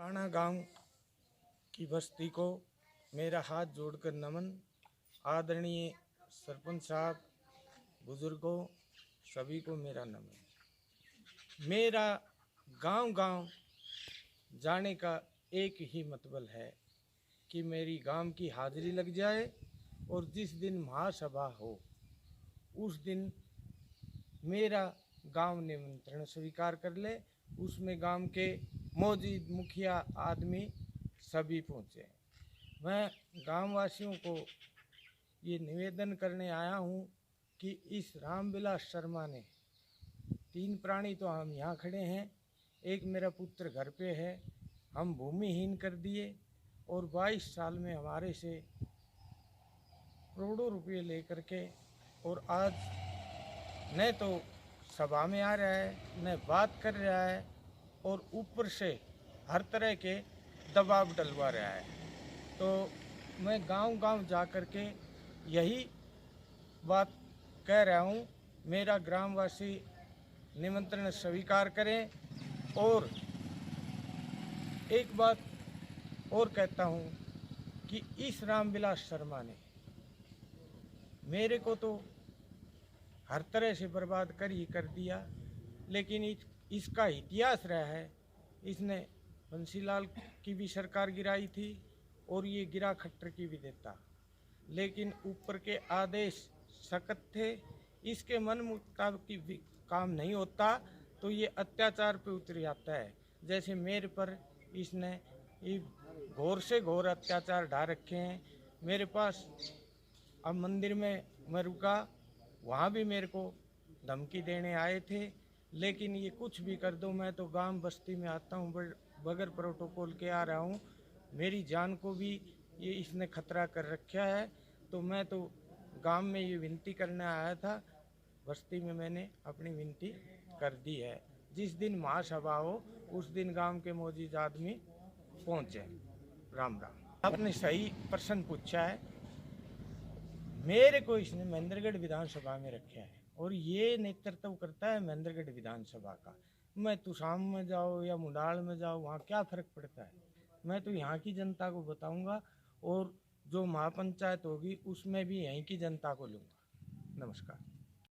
काना गांव की बस्ती को मेरा हाथ जोड़कर नमन। आदरणीय सरपंच साहब, बुजुर्गों, सभी को मेरा नमन। मेरा गांव गांव जाने का एक ही मतलब है कि मेरी गांव की हाजिरी लग जाए और जिस दिन महासभा हो उस दिन मेरा गांव निमंत्रण स्वीकार कर ले। उसमें गांव के मौजूद मुखिया आदमी सभी पहुँचे। मैं गांव वासियों को ये निवेदन करने आया हूँ कि इस रामविलास शर्मा ने 3 प्राणी तो हम यहाँ खड़े हैं, एक मेरा पुत्र घर पे है, हम भूमिहीन कर दिए और 22 साल में हमारे से करोड़ों रुपये लेकर के, और आज न तो सभा में आ रहा है न बात कर रहा है और ऊपर से हर तरह के दबाव डलवा रहा है। तो मैं गांव गांव जा कर के यही बात कह रहा हूँ, मेरा ग्रामवासी निमंत्रण स्वीकार करें। और एक बात और कहता हूँ कि इस रामविलास शर्मा ने मेरे को तो हर तरह से बर्बाद कर ही कर दिया, लेकिन इसका इतिहास रहा है। इसने बंसीलाल की भी सरकार गिराई थी और ये गिरा खट्टर की भी देता, लेकिन ऊपर के आदेश सख्त थे। इसके मन मुताबिक भी काम नहीं होता तो ये अत्याचार पे उतर जाता है। जैसे मेरे पर इसने घोर से घोर अत्याचार ढा रखे हैं। मेरे पास अब मंदिर में मैं रुका, वहाँ भी मेरे को धमकी देने आए थे, लेकिन ये कुछ भी कर दो, मैं तो गांव बस्ती में आता हूँ, बगैर प्रोटोकॉल के आ रहा हूँ। मेरी जान को भी ये इसने खतरा कर रखा है। तो मैं तो गांव में ये विनती करने आया था, बस्ती में मैंने अपनी विनती कर दी है। जिस दिन महासभा हो उस दिन गांव के मौजूद आदमी पहुँचे। राम राम। आपने सही प्रश्न पूछा है। मेरे को इसने महेंद्रगढ़ विधानसभा में रखा है और ये नेतृत्व करता है महेंद्रगढ़ विधानसभा का। मैं तुसाम में जाओ या मुंडाल में जाओ, वहाँ क्या फ़र्क पड़ता है। मैं तो यहाँ की जनता को बताऊँगा और जो महापंचायत होगी उसमें भी यहीं की जनता को लूँगा। नमस्कार।